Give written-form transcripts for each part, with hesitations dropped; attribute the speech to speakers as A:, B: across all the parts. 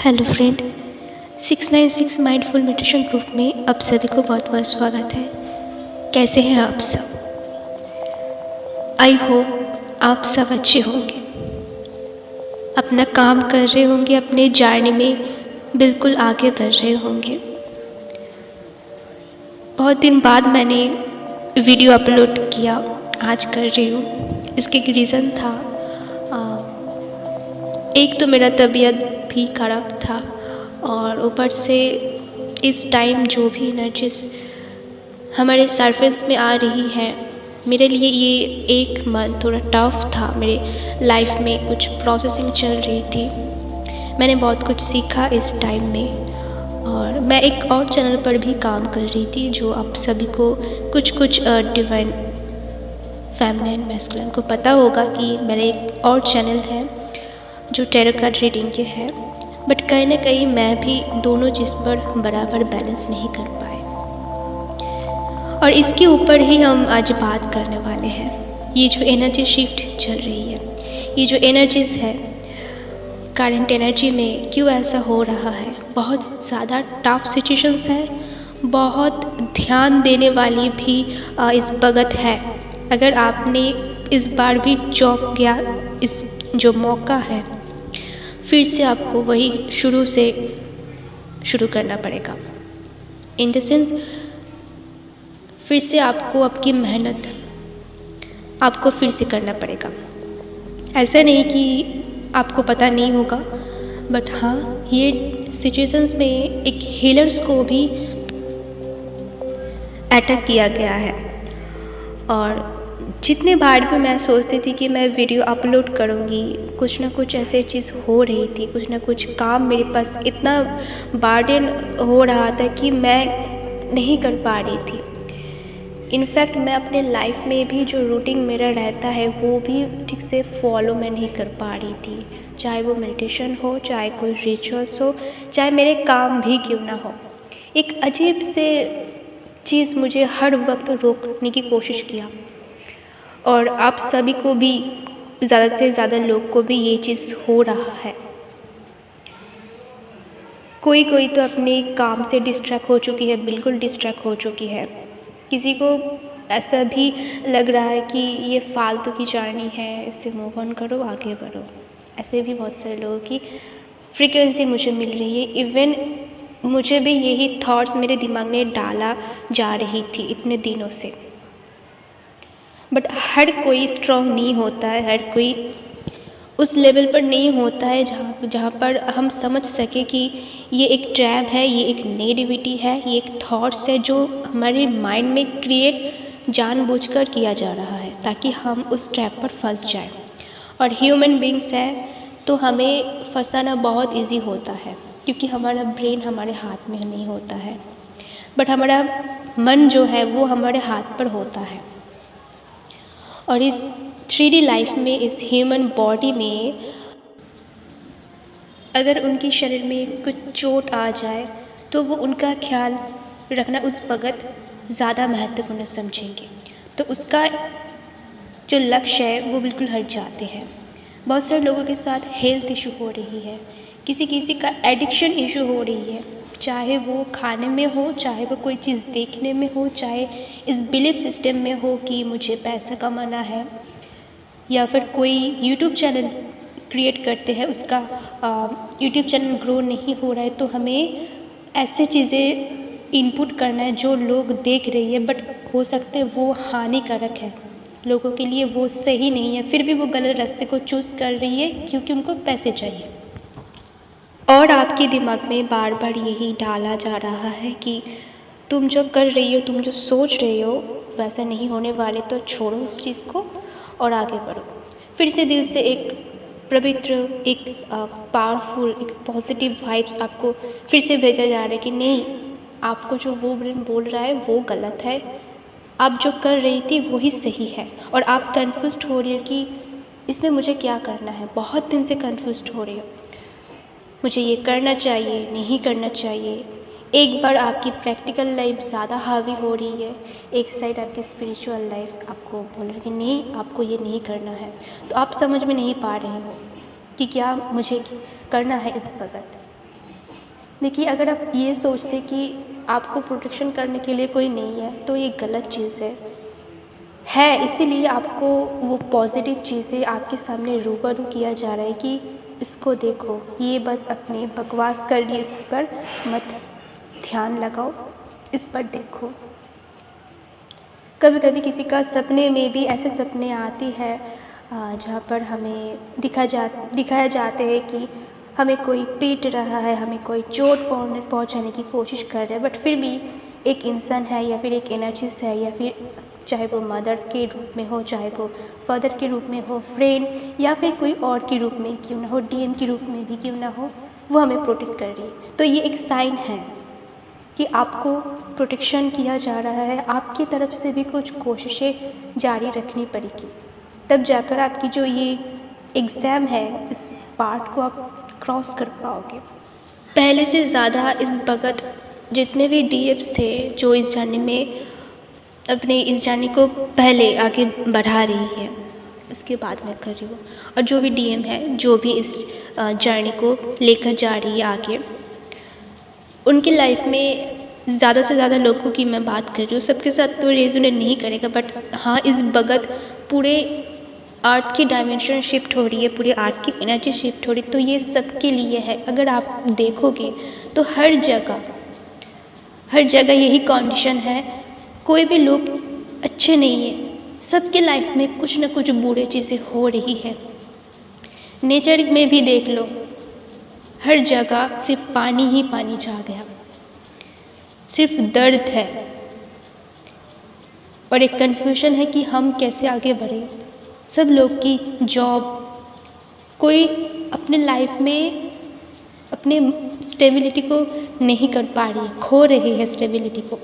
A: Hello friend, 696 mindful meditation group में आप सभी को बहुत बहुत स्वागत है। कैसे हैं आप सब? आई होप आप सब अच्छे होंगे, अपना काम कर रहे होंगे, अपने जर्नी में बिल्कुल आगे बढ़ रहे होंगे। बहुत दिन बाद मैंने वीडियो अपलोड किया, आज कर रही हूँ। इसके एक रीज़न था, एक तो मेरा तबीयत भी ख़राब था और ऊपर से इस टाइम जो भी एनर्जीज हमारे सरफेस में आ रही है, मेरे लिए ये एक मंथ थोड़ा टफ था। मेरे लाइफ में कुछ प्रोसेसिंग चल रही थी, मैंने बहुत कुछ सीखा इस टाइम में। और मैं एक और चैनल पर भी काम कर रही थी, जो आप सभी को कुछ डिवाइन फेमिनिन मैस्कुलिन को पता होगा कि मेरा एक और चैनल है जो टैरो कार्ड रीडिंग के है। बट कहीं ना कहीं मैं भी दोनों चीज़ पर बराबर बैलेंस नहीं कर पाए, और इसके ऊपर ही हम आज बात करने वाले हैं। ये जो एनर्जी शिफ्ट चल रही है, ये जो एनर्जीज है करंट एनर्जी में, क्यों ऐसा हो रहा है? बहुत ज़्यादा टफ सिचुएशंस है, बहुत ध्यान देने वाली भी इस वक्त है। अगर आपने इस बार भी चौंक गया, इस जो मौका है, फिर से आपको वही शुरू से शुरू करना पड़ेगा। इन द सेंस, फिर से आपको आपकी मेहनत आपको फिर से करना पड़ेगा। ऐसा नहीं कि आपको पता नहीं होगा, बट हाँ, ये सिचुएशंस में एक हीलर्स को भी अटैक किया गया है। और जितने बार भी मैं सोचती थी कि मैं वीडियो अपलोड करूँगी, कुछ ना कुछ ऐसे चीज़ हो रही थी, कुछ ना कुछ काम मेरे पास इतना बर्डन हो रहा था कि मैं नहीं कर पा रही थी। इनफैक्ट मैं अपने लाइफ में भी जो रूटीन मेरा रहता है वो भी ठीक से फॉलो मैं नहीं कर पा रही थी, चाहे वो मेडिटेशन हो, चाहे कोई रिचुअल्स हो, चाहे मेरे काम भी क्यों ना हो। एक अजीब से चीज़ मुझे हर वक्त रोकने की कोशिश किया, और आप सभी को भी, ज़्यादा से ज़्यादा लोग को भी ये चीज़ हो रहा है। कोई कोई तो अपने काम से डिस्ट्रैक्ट हो चुकी है, बिल्कुल डिस्ट्रैक्ट हो चुकी है। किसी को ऐसा भी लग रहा है कि ये फालतू की जर्नी है, इससे मूव ऑन करो, आगे बढ़ो। ऐसे भी बहुत सारे लोगों की फ्रीक्वेंसी मुझे मिल रही है। इवन मुझे भी यही थॉट्स मेरे दिमाग में डाला जा रही थी इतने दिनों से। बट हर कोई स्ट्रॉन्ग नहीं होता है, हर कोई उस लेवल पर नहीं होता है जहाँ पर हम समझ सके कि ये एक ट्रैप है, ये एक नेगेटिविटी है, ये एक थॉट्स है जो हमारे माइंड में क्रिएट जानबूझकर किया जा रहा है ताकि हम उस ट्रैप पर फंस जाएं। और ह्यूमन बींग्स है तो हमें फंसाना बहुत इजी होता है, क्योंकि हमारा ब्रेन हमारे हाथ में नहीं होता है, बट हमारा मन जो है वो हमारे हाथ पर होता है। और इस 3D लाइफ में, इस ह्यूमन बॉडी में, अगर उनके शरीर में कुछ चोट आ जाए तो वो उनका ख्याल रखना उस वक्त ज़्यादा महत्वपूर्ण समझेंगे, तो उसका जो लक्ष्य है वो बिल्कुल हट जाते हैं। बहुत सारे लोगों के साथ हेल्थ इशू हो रही है, किसी किसी का एडिक्शन इशू हो रही है, चाहे वो खाने में हो, चाहे वो कोई चीज़ देखने में हो, चाहे इस बिलीफ सिस्टम में हो कि मुझे पैसा कमाना है, या फिर कोई यूट्यूब चैनल क्रिएट करते हैं, उसका यूट्यूब चैनल ग्रो नहीं हो रहा है, तो हमें ऐसे चीज़ें इनपुट करना है जो लोग देख रही है, बट हो सकते है वो हानिकारक है लोगों के लिए, वो सही नहीं है, फिर भी वो गलत रास्ते को चूज़ कर रही है क्योंकि उनको पैसे चाहिए। और आपके दिमाग में बार बार यही डाला जा रहा है कि तुम जो कर रही हो, तुम जो सोच रही हो वैसा नहीं होने वाले, तो छोड़ो उस चीज़ को और आगे बढ़ो। फिर से दिल से एक पवित्र, एक पावरफुल, एक पॉजिटिव वाइब्स आपको फिर से भेजा जा रहा है कि नहीं, आपको जो वो ब्रेन बोल रहा है वो गलत है, आप जो कर रही थी वही सही है। और आप कन्फ्यूज्ड हो रही हो कि इसमें मुझे क्या करना है, बहुत दिन से कन्फ्यूज्ड हो रही हो, मुझे ये करना चाहिए, नहीं करना चाहिए। एक बार आपकी प्रैक्टिकल लाइफ ज़्यादा हावी हो रही है, एक साइड आपकी स्पिरिचुअल लाइफ आपको बोल रही है कि नहीं, आपको ये नहीं करना है, तो आप समझ में नहीं पा रहे हो कि क्या मुझे करना है इस वक्त। देखिए, अगर आप ये सोचते कि आपको प्रोटेक्शन करने के लिए कोई नहीं है तो ये गलत चीज़ है। इसीलिए आपको वो पॉजिटिव चीज़ें आपके सामने रूबरू किया जा रहा है कि इसको देखो, ये बस अपने बकवास कर लिए, इस पर मत ध्यान लगाओ, इस पर देखो। कभी कभी किसी का सपने में भी ऐसे सपने आती है जहाँ पर हमें दिखाया जाते हैं कि हमें कोई पीट रहा है, हमें कोई चोट पहुँचाने की कोशिश कर रहा है, बट फिर भी एक इंसान है या फिर एक एनर्जीज है, या फिर चाहे वो मदर के रूप में हो, चाहे वो फादर के रूप में हो, फ्रेंड, या फिर कोई और के रूप में क्यों ना हो, डीएम के रूप में भी क्यों ना हो, वो हमें प्रोटेक्ट कर रही है। तो ये एक साइन है कि आपको प्रोटेक्शन किया जा रहा है। आपकी तरफ से भी कुछ कोशिशें जारी रखनी पड़ेगी, तब जाकर आपकी जो ये एग्ज़ाम है, इस पार्ट को आप क्रॉस कर पाओगे। पहले से ज़्यादा इस वक्त जितने भी डीएफ्स थे जो इस जर्नी को पहले आगे बढ़ा रही है, उसके बाद मैं कर रही हूँ, और जो भी डीएम है जो भी इस जर्नी को लेकर जा रही है आगे, उनकी लाइफ में ज़्यादा से ज़्यादा लोगों की मैं बात कर रही हूँ। सबके साथ तो रेजोनेट नहीं करेगा, बट हाँ, इस वक्त पूरे आर्ट की डायमेंशन शिफ्ट हो रही है, पूरे आर्ट की एनर्जी शिफ्ट हो रही है, तो ये सबके लिए है। अगर आप देखोगे तो हर जगह यही कंडीशन है। कोई भी लोग अच्छे नहीं है, सबके लाइफ में कुछ न कुछ बुरे चीज़ें हो रही है। नेचर में भी देख लो, हर जगह सिर्फ पानी ही पानी छा गया, सिर्फ दर्द है और एक कन्फ्यूजन है कि हम कैसे आगे बढ़ें। सब लोग की जॉब, कोई अपने लाइफ में अपने स्टेबिलिटी को नहीं कर पा रही है, खो रही है स्टेबिलिटी को।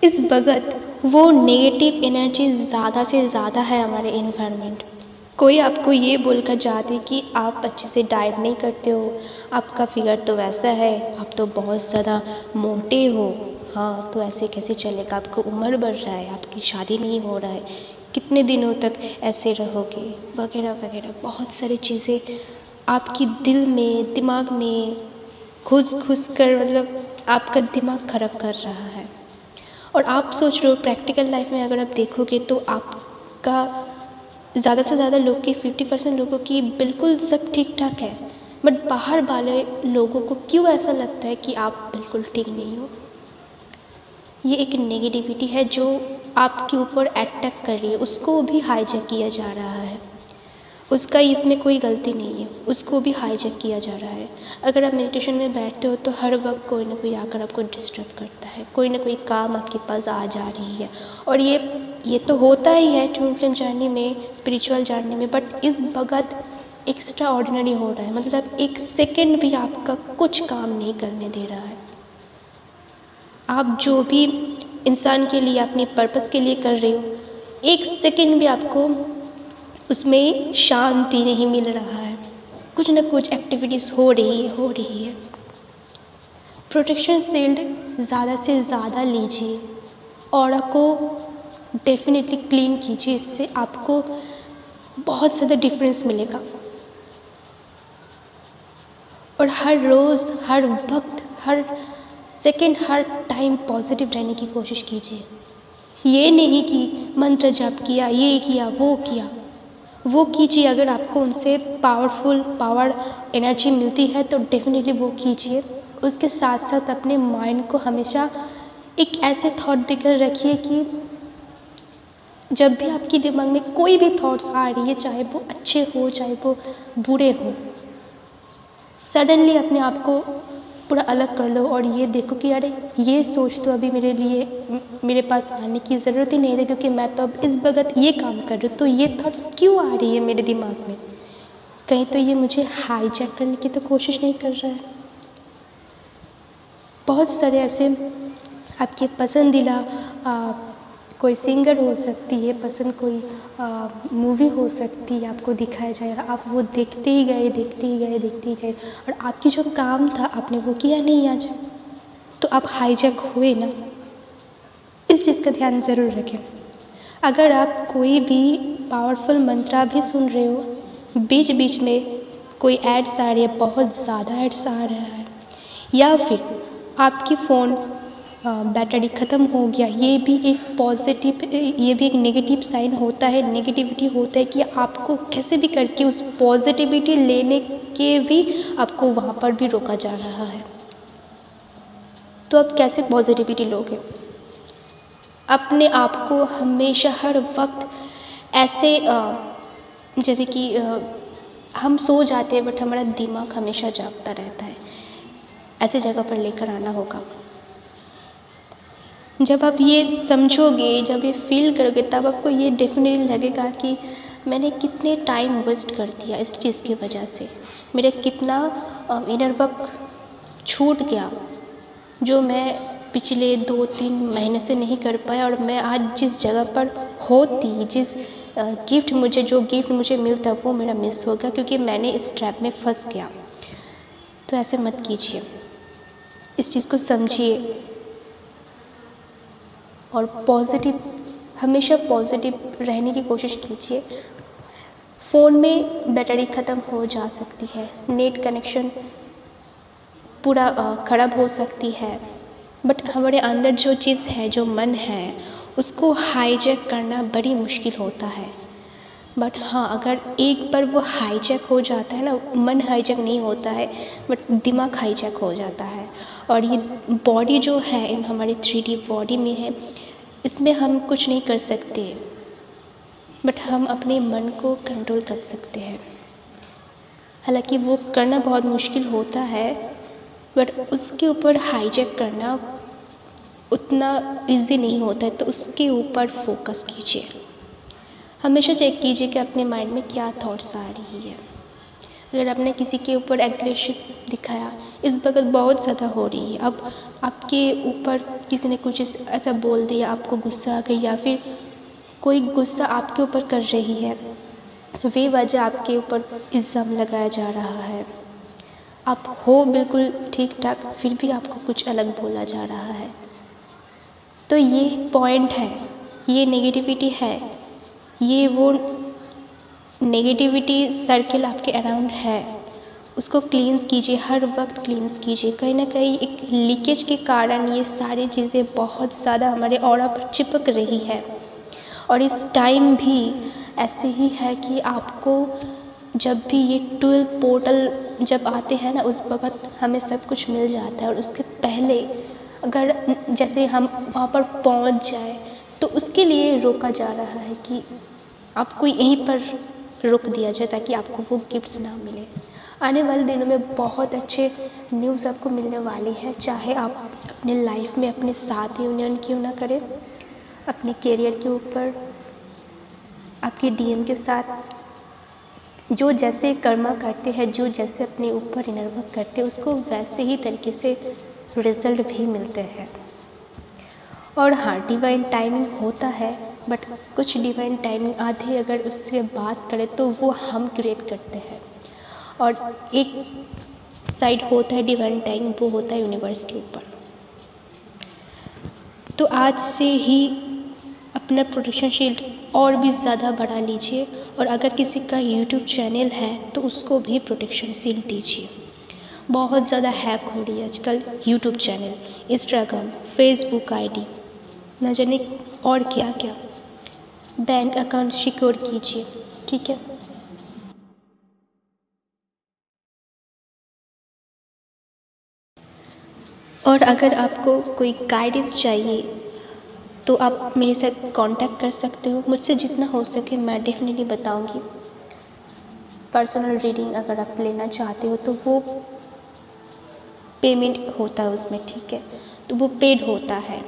A: इस वक्त वो नेगेटिव एनर्जी ज़्यादा से ज़्यादा है हमारे एनवायरनमेंट। कोई आपको ये बोलकर जाते कि आप अच्छे से डाइट नहीं करते हो, आपका फिगर तो वैसा है, आप तो बहुत ज़्यादा मोटे हो, हाँ तो ऐसे कैसे चलेगा, आपको उम्र बढ़ रहा है, आपकी शादी नहीं हो रहा है, कितने दिनों तक ऐसे रहोगे, वगैरह वगैरह। बहुत सारी चीज़ें आपकी दिल में, दिमाग में घुस कर, मतलब आपका दिमाग खराब कर रहा है। और आप सोच रहे हो प्रैक्टिकल लाइफ में अगर आप देखोगे तो आपका ज़्यादा से ज़्यादा लोग की 50% लोगों की बिल्कुल सब ठीक ठाक है, बट बाहर वाले लोगों को क्यों ऐसा लगता है कि आप बिल्कुल ठीक नहीं हो। ये एक नेगेटिविटी है जो आपके ऊपर अटैक कर रही है, उसको भी हाईजैक किया जा रहा है। उसका इसमें कोई गलती नहीं है, उसको भी हाईजैक किया जा रहा है। अगर आप मेडिटेशन में बैठते हो तो हर वक्त कोई ना कोई आकर आपको डिस्टर्ब करता है, कोई ना कोई काम आपके पास आ जा रही है। और ये तो होता ही है ट्विन फ्लेम जर्नी में, स्पिरिचुअल जर्नी में, बट इस वक्त एक्स्ट्रा ऑर्डिनरी हो रहा है। मतलब एक सेकेंड भी आपका कुछ काम नहीं करने दे रहा है। आप जो भी इंसान के लिए, अपने पर्पस के लिए कर रहे हो, एक सेकेंड भी आपको उसमें शांति नहीं मिल रहा है। कुछ ना कुछ एक्टिविटीज़ हो रही है। प्रोटेक्शन शील्ड ज़्यादा से ज़्यादा लीजिए, ऑरा को डेफिनेटली क्लीन कीजिए, इससे आपको बहुत ज़्यादा डिफरेंस मिलेगा। और हर रोज़, हर वक्त, हर सेकेंड, हर टाइम पॉजिटिव रहने की कोशिश कीजिए। ये नहीं कि मंत्र जप किया, ये किया, वो कीजिए। अगर आपको उनसे पावर एनर्जी मिलती है तो डेफिनेटली वो कीजिए। उसके साथ साथ अपने माइंड को हमेशा एक ऐसे थॉट देकर रखिए कि जब भी आपके दिमाग में कोई भी थॉट्स आ रही है, चाहे वो अच्छे हो चाहे वो बुरे हो, सडनली अपने आप को पूरा अलग कर लो और ये देखो कि अरे ये सोच तो अभी मेरे पास आने की ज़रूरत ही नहीं है, क्योंकि मैं तो अब इस वक्त ये काम कर रही हूँ, तो ये थॉट्स क्यों आ रही है मेरे दिमाग में? कहीं तो ये मुझे हाईजैक करने की तो कोशिश नहीं कर रहा है। बहुत सारे ऐसे आपके पसंदीदा कोई सिंगर हो सकती है, पसंद कोई मूवी हो सकती है, आपको दिखाया जाएगा, आप वो देखते ही गए और आपकी जो काम था आपने वो किया नहीं आज, तो आप हाईजैक हुए ना। इस चीज़ का ध्यान ज़रूर रखें। अगर आप कोई भी पावरफुल मंत्रा भी सुन रहे हो, बीच बीच में कोई एड्स आ रही है, बहुत ज़्यादा एड्स आ रहा है, या फिर आपकी फ़ोन बैटरी ख़त्म हो गया, ये भी एक पॉजिटिव, ये भी एक नेगेटिव साइन होता है, नेगेटिविटी होता है कि आपको कैसे भी करके उस पॉजिटिविटी लेने के भी आपको वहाँ पर भी रोका जा रहा है। तो आप कैसे पॉजिटिविटी लोगे? अपने आप को हमेशा हर वक्त ऐसे जैसे कि हम सो जाते हैं बट हमारा दिमाग हमेशा जागता रहता है, ऐसे जगह पर लेकर आना होगा। जब आप ये समझोगे, जब ये फील करोगे, तब आपको ये डेफिनेटली लगेगा कि मैंने कितने टाइम वेस्ट कर दिया इस चीज़ की वजह से, मेरा कितना इनर वर्क छूट गया जो मैं पिछले 2-3 महीने से नहीं कर पाया, और मैं आज जिस जगह पर होती, जिस जो गिफ्ट मुझे मिलता वो मेरा मिस हो गया क्योंकि मैंने इस ट्रैप में फंस गया। तो ऐसे मत कीजिए, इस चीज़ को समझिए और हमेशा पॉजिटिव रहने की कोशिश कीजिए। फ़ोन में बैटरी ख़त्म हो जा सकती है, नेट कनेक्शन पूरा ख़राब हो सकती है, बट हमारे अंदर जो चीज़ है, जो मन है, उसको हाईजैक करना बड़ी मुश्किल होता है। बट हाँ, अगर एक बार वो हाईजैक हो जाता है ना, मन हाईजैक नहीं होता है बट दिमाग हाईजैक हो जाता है। और ये बॉडी जो है हमारी 3D बॉडी में है, इसमें हम कुछ नहीं कर सकते, बट हम अपने मन को कंट्रोल कर सकते हैं। हालांकि वो करना बहुत मुश्किल होता है, बट उसके ऊपर हाईजैक करना उतना इजी नहीं होता है, तो उसके ऊपर फोकस कीजिए। हमेशा चेक कीजिए कि अपने माइंड में क्या थॉट्स आ रही है। अगर आपने किसी के ऊपर एग्रेशन दिखाया, इस वक्त बहुत ज़्यादा हो रही है, अब आपके ऊपर किसी ने कुछ ऐसा बोल दिया, आपको गुस्सा आ गई, या फिर कोई गुस्सा आपके ऊपर कर रही है, वे वजह आपके ऊपर इल्ज़ाम लगाया जा रहा है, आप हो बिल्कुल ठीक ठाक फिर भी आपको कुछ अलग बोला जा रहा है। तो ये पॉइंट है, ये नेगेटिविटी है, ये वो नेगेटिविटी सर्किल आपके अराउंड है, उसको क्लींस कीजिए, हर वक्त क्लींस कीजिए। कहीं ना कहीं एक लीकेज के कारण ये सारी चीज़ें बहुत ज़्यादा हमारे ऑरा पर चिपक रही है। और इस टाइम भी ऐसे ही है कि आपको जब भी ये 12 पोर्टल जब आते हैं ना, उस वक्त हमें सब कुछ मिल जाता है, और उसके पहले अगर जैसे हम वहाँ पर पहुँच जाए तो उसके लिए रोका जा रहा है कि आपको यहीं पर रोक दिया जाए ताकि आपको वो गिफ्ट्स ना मिले। आने वाले दिनों में बहुत अच्छे न्यूज़ आपको मिलने वाली है, चाहे आप अपने लाइफ में अपने साथ यूनियन क्यों ना करें, अपने करियर के ऊपर, आपके डीएम के साथ जो जैसे कर्मा करते हैं, जो जैसे अपने ऊपर निर्भर करते हैं, उसको वैसे ही तरीके से रिजल्ट भी मिलते हैं। और हाँ, डिवाइन टाइमिंग होता है, बट कुछ डिवाइन टाइमिंग आधी अगर उससे बात करें तो वो हम क्रिएट करते हैं, और एक साइड होता है डिवाइन टाइमिंग, वो होता है यूनिवर्स के ऊपर। तो आज से ही अपना प्रोटेक्शन शील्ड और भी ज़्यादा बढ़ा लीजिए, और अगर किसी का यूट्यूब चैनल है तो उसको भी प्रोटेक्शन शील्ड दीजिए। बहुत ज़्यादा हैक हो रही है आजकल YouTube channel, Instagram, Facebook ID, न जाने और क्या क्या। बैंक अकाउंट सिक्योर कीजिए, ठीक है। और अगर आपको कोई गाइडेंस चाहिए तो आप मेरे साथ कांटेक्ट कर सकते हो, मुझसे जितना हो सके मैं डेफिनेटली बताऊंगी। पर्सनल रीडिंग अगर आप लेना चाहते हो तो वो पेमेंट होता है उसमें, ठीक है, तो वो पेड होता है,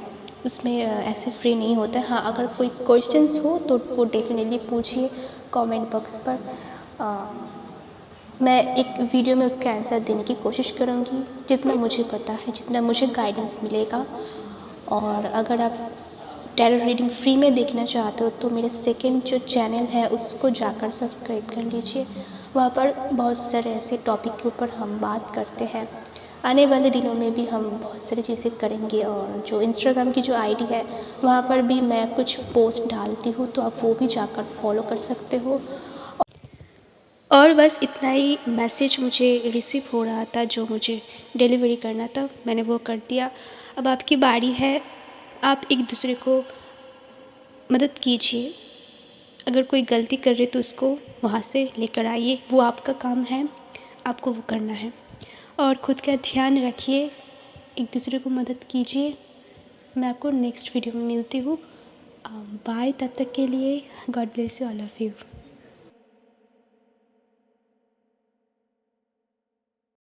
A: उसमें ऐसे फ्री नहीं होता है। हाँ, अगर कोई क्वेश्चंस हो तो वो डेफिनेटली पूछिए कमेंट बॉक्स पर, मैं एक वीडियो में उसका आंसर देने की कोशिश करूँगी जितना मुझे पता है, जितना मुझे गाइडेंस मिलेगा। और अगर आप टैरो रीडिंग फ्री में देखना चाहते हो तो मेरे सेकंड जो चैनल है उसको जाकर सब्सक्राइब कर लीजिए, वहाँ पर बहुत सारे ऐसे टॉपिक के ऊपर हम बात करते हैं। आने वाले दिनों में भी हम बहुत सारी चीज़ें करेंगे, और जो इंस्टाग्राम की जो आईडी है वहाँ पर भी मैं कुछ पोस्ट डालती हूँ, तो आप वो भी जाकर फॉलो कर सकते हो। और बस इतना ही मैसेज मुझे रिसीव हो रहा था जो मुझे डिलीवरी करना था, मैंने वो कर दिया। अब आपकी बारी है, आप एक दूसरे को मदद कीजिए। अगर कोई गलती कर रहे तो उसको वहाँ से लेकर आइए, वो आपका काम है, आपको वो करना है। और खुद का ध्यान रखिए, एक दूसरे को मदद कीजिए। मैं आपको नेक्स्ट वीडियो में मिलती हूँ। बाय, तब तक के लिए God bless you, all of you.